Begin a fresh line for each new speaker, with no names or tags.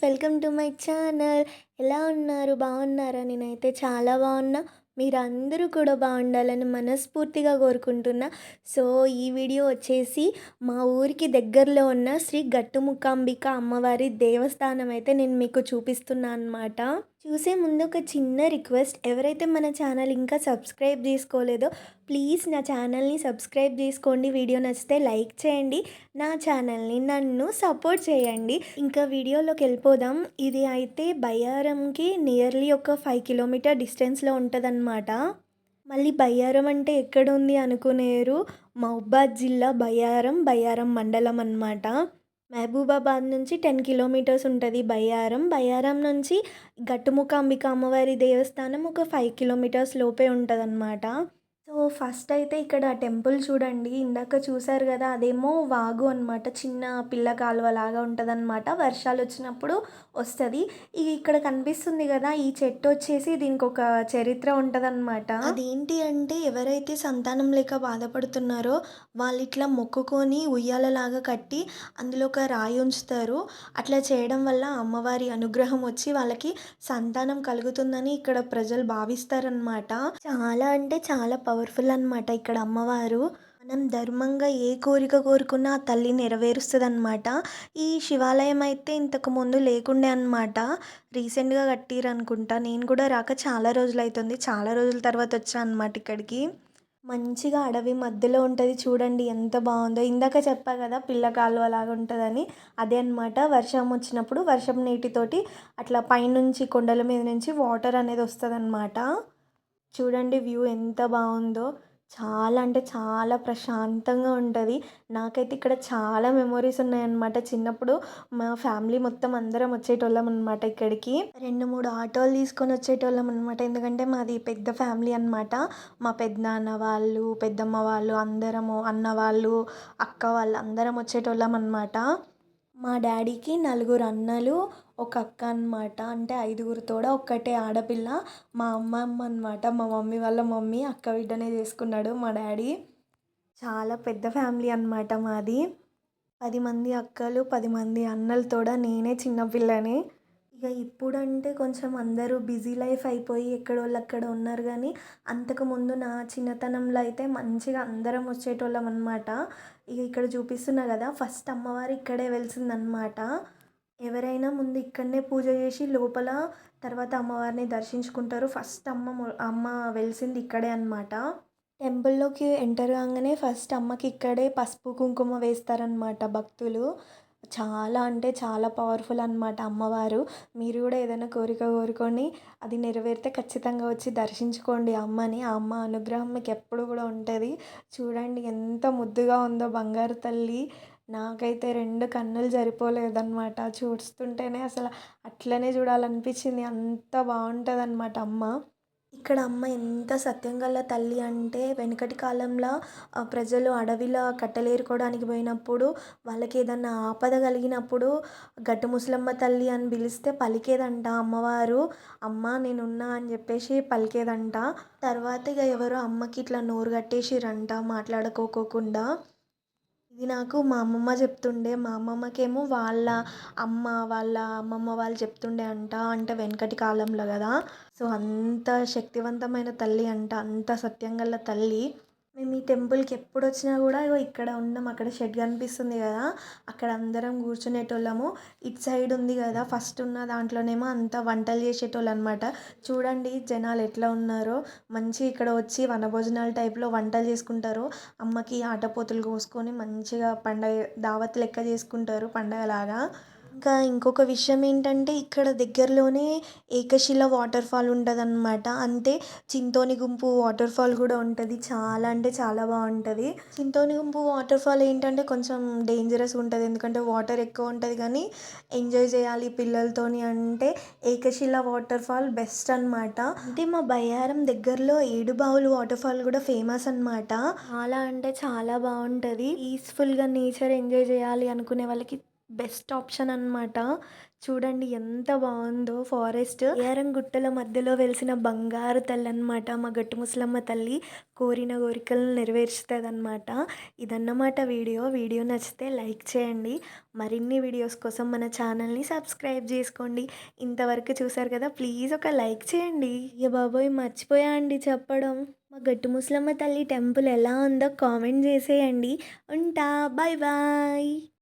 Welcome to my channel. ఎలా ఉన్నారు? బాగున్నారా? నేనైతే చాలా బాగున్నా. మీరందరూ కూడా బాగుండాలని మనస్ఫూర్తిగా కోరుకుంటున్నా. సో, ఈ వీడియో వచ్చేసి మా ఊరికి దగ్గరలో ఉన్న శ్రీ గట్టుముకాంబిక అమ్మవారి దేవస్థానం అయితే నేను మీకు చూపిస్తున్నా అనమాట. చూసే ముందు ఒక చిన్న రిక్వెస్ట్, ఎవరైతే మన ఛానల్ ఇంకా సబ్స్క్రైబ్ చేసుకోలేదో ప్లీజ్ నా ఛానల్ని సబ్స్క్రైబ్ చేసుకోండి. వీడియో నచ్చితే లైక్ చేయండి. నా ఛానల్ని నన్ను సపోర్ట్ చేయండి. ఇంకా వీడియోలోకి వెళ్ళిపోదాం. ఇది అయితే బయ్యారంకి నియర్లీ ఒక 5 కిలోమీటర్ డిస్టెన్స్లో ఉంటుందన్నమాట. మళ్ళీ బయ్యారం అంటే ఎక్కడుంది అనుకునేరు, మహబూబాద్ జిల్లా బయ్యారం మండలం అన్నమాట. మహబూబాబాద్ నుంచి 10 కిలోమీటర్స్ ఉంటుంది బయ్యారం. బయ్యారం నుంచి గట్టుముకాంబిక అమ్మవారి దేవస్థానం ఒక 5 కిలోమీటర్స్ లోపే ఉంటుందన్నమాట. సో, ఫస్ట్ అయితే ఇక్కడ టెంపుల్ చూడండి. ఇందాక చూసారు కదా, అదేమో వాగు అనమాట. చిన్న పిల్ల కాలువలాగా ఉంటుందన్నమాట. వర్షాలు వచ్చినప్పుడు వస్తుంది. ఇక్కడ కనిపిస్తుంది కదా, ఈ చెట్టు వచ్చేసి దీనికి ఒక చరిత్ర ఉంటుందన్నమాట. అదేంటి అంటే, ఎవరైతే సంతానం లేక బాధపడుతున్నారో వాళ్ళు ఇట్లా మొక్కుకొని ఉయ్యాలలాగా కట్టి అందులో ఒక రాయి ఉంచుతారు. అట్లా చేయడం వల్ల అమ్మవారి అనుగ్రహం వచ్చి వాళ్ళకి సంతానం కలుగుతుందని ఇక్కడ ప్రజలు భావిస్తారనమాట. చాలా అంటే చాలా పవర్ఫుల్ అనమాట ఇక్కడ అమ్మవారు. మనం ధర్మంగా ఏ కోరిక కోరుకున్నా ఆ తల్లి నెరవేరుస్తుందన్నమాట. ఈ శివాలయం అయితే ఇంతకు ముందు లేకుండే అనమాట. రీసెంట్గా కట్టిరనుకుంటా. నేను కూడా రాక చాలా రోజులు అవుతుంది. చాలా రోజుల తర్వాత వచ్చా అనమాట ఇక్కడికి. మంచిగా అడవి మధ్యలో ఉంటుంది. చూడండి ఎంత బాగుందో. ఇందాక చెప్పా కదా పిల్ల కాలువలాగా ఉంటుందని, అదే అనమాట. వర్షం వచ్చినప్పుడు వర్షం నీటితోటి అట్లా పైనుంచి కొండల మీద నుంచి వాటర్ అనేది వస్తుందన్నమాట. చూడండి వ్యూ ఎంత బాగుందో. చాలా అంటే చాలా ప్రశాంతంగా ఉంటుంది. నాకైతే ఇక్కడ చాలా మెమొరీస్ ఉన్నాయన్నమాట. చిన్నప్పుడు మా ఫ్యామిలీ మొత్తం అందరం వచ్చేటోళ్ళం అనమాట ఇక్కడికి. 2-3 ఆటోలు తీసుకొని వచ్చేటోళ్ళం అనమాట. ఎందుకంటే మాది పెద్ద ఫ్యామిలీ అనమాట. మా పెద్దనాన్న వాళ్ళు, పెద్దమ్మ వాళ్ళు అందరము, అన్న వాళ్ళు, అక్క వాళ్ళు అందరం వచ్చేటోళ్ళం అనమాట. మా డాడీకి 4 అన్నలు, ఒక అక్క అనమాట. అంటే 5 తోడ ఒక్కటే ఆడపిల్ల. మా అమ్మమ్మ అనమాట. మా మమ్మీ వాళ్ళ మమ్మీ అక్క బిడ్డనే చేసుకున్నాడు మా డాడీ. చాలా పెద్ద ఫ్యామిలీ అనమాట మాది. 10 మంది అక్కలు, 10 మంది అన్నలతోడ నేనే చిన్న పిల్లని. ఇప్పుడంటే కొంచెం అందరూ బిజీ లైఫ్ అయిపోయి ఎక్కడోళ్ళు అక్కడ ఉన్నారు కానీ, అంతకుముందు నా చిన్నతనంలో అయితే మంచిగా అందరం వచ్చేటోళ్ళం అనమాట. ఇక్కడ చూపిస్తున్నా కదా, ఫస్ట్ అమ్మవారు ఇక్కడే వెలిసిందనమాట. ఎవరైనా ముందు ఇక్కడనే పూజ చేసి లోపల తర్వాత అమ్మవారిని దర్శించుకుంటారు. ఫస్ట్ అమ్మ వెలిసింది ఇక్కడే అనమాట. టెంపుల్లోకి ఎంటర్ కాగానే ఫస్ట్ అమ్మకి ఇక్కడే పసుపు కుంకుమ వేస్తారనమాట భక్తులు. చాలా అంటే చాలా పవర్ఫుల్ అనమాట అమ్మవారు. మీరు కూడా ఏదైనా కోరిక కోరుకొని అది నెరవేరితే ఖచ్చితంగా వచ్చి దర్శించుకోండి అమ్మని. ఆ అమ్మ అనుగ్రహం మీకు ఎప్పుడు కూడా ఉంటుంది. చూడండి ఎంత ముద్దుగా ఉందో బంగారు తల్లి. నాకైతే 2 కన్నులు సరిపోలేదన్నమాట. చూస్తుంటేనే అసలు అట్లనే చూడాలనిపించింది. అంత బాగుంటుందన్నమాట అమ్మ. ఇక్కడ అమ్మ ఎంత సత్యం గల తల్లి అంటే, వెనకటి కాలంలో ప్రజలు అడవిలో కట్టెలేరుకోవడానికి పోయినప్పుడు వాళ్ళకి ఏదన్నా ఆపద కలిగినప్పుడు గట్టు ముసలమ్మ తల్లి అని పిలిస్తే పలికేదంట అమ్మవారు. అమ్మ నేనున్నా అని చెప్పేసి పలికేదంట. తర్వాత ఎవరో అమ్మకి ఇట్లా నోరు కట్టేసిరంట మాట్లాడుకోకుండా. ఇది నాకు మా అమ్మమ్మ చెప్తుండే. మా అమ్మమ్మకేమో వాళ్ళ వాళ్ళ అమ్మమ్మ వాళ్ళు చెప్తుండే అంట. అంటే వెనకటి కాలంలో కదా. సో, అంత శక్తివంతమైన తల్లి అంట. అంత సత్యం గల తల్లి. మేము ఈ టెంపుల్కి ఎప్పుడు వచ్చినా కూడా ఇక్కడ ఉన్నాం. అక్కడ షెడ్ కనిపిస్తుంది కదా, అక్కడ అందరం కూర్చునేటోళ్ళము. ఇటు సైడ్ ఉంది కదా ఫస్ట్ ఉన్న దాంట్లోనేమో అంతా వంటలు చేసేటోళ్ళు అనమాట. చూడండి జనాలు ఎట్లా ఉన్నారో. మంచి ఇక్కడ వచ్చి వనభోజనాల టైప్లో వంటలు చేసుకుంటారు. అమ్మకి ఆటపోతులు కోసుకొని మంచిగా పండగ దావత్ లెక్క చేసుకుంటారు పండగలాగా. ఇంకా ఇంకొక విషయం ఏంటంటే, ఇక్కడ దగ్గరలోనే ఏకశిల వాటర్ ఫాల్ ఉంటుందన్నమాట. అంటే చింతోని గుంపు వాటర్ ఫాల్ కూడా ఉంటుంది. చాలా అంటే చాలా బాగుంటుంది. చింతోని గుంపు వాటర్ ఫాల్ ఏంటంటే కొంచెం డేంజరస్ ఉంటుంది. ఎందుకంటే వాటర్ ఎక్కువ ఉంటుంది కానీ ఎంజాయ్ చేయాలి పిల్లలతోని అంటే ఏకశిల వాటర్ ఫాల్ బెస్ట్ అనమాట. అంటే మా బయ్యారం దగ్గరలో ఏడుబావులు వాటర్ ఫాల్ కూడా ఫేమస్ అనమాట. చాలా అంటే చాలా బాగుంటుంది. పీస్ఫుల్గా నేచర్ ఎంజాయ్ చేయాలి అనుకునే వాళ్ళకి బెస్ట్ ఆప్షన్ అనమాట. చూడండి ఎంత బావుందో ఫారెస్ట్. ఏరం గుట్టల మధ్యలో వెలిసిన బంగారు తల్లనమాట మా గట్టు ముసలమ్మ తల్లి. కోరిన కోరికలను నెరవేర్చుతదనమాట. ఇదన్నమాట వీడియో. వీడియో నచ్చితే లైక్ చేయండి. మరిన్ని వీడియోస్ కోసం మన ఛానల్‌ని సబ్స్క్రైబ్ జేసుకోండి. ఇంతవరకు చూసారు కదా! ప్లీజ్ ఒక లైక్ చేయండి. అయ్య బాబోయ్! మర్చిపోయా అండి చెప్పడం. మా గట్టు ముసలమ్మ తల్లి టెంపుల్ ఎలా ఉందో కామెంట్ జేసేయండి. ఉంటా. Bye bye.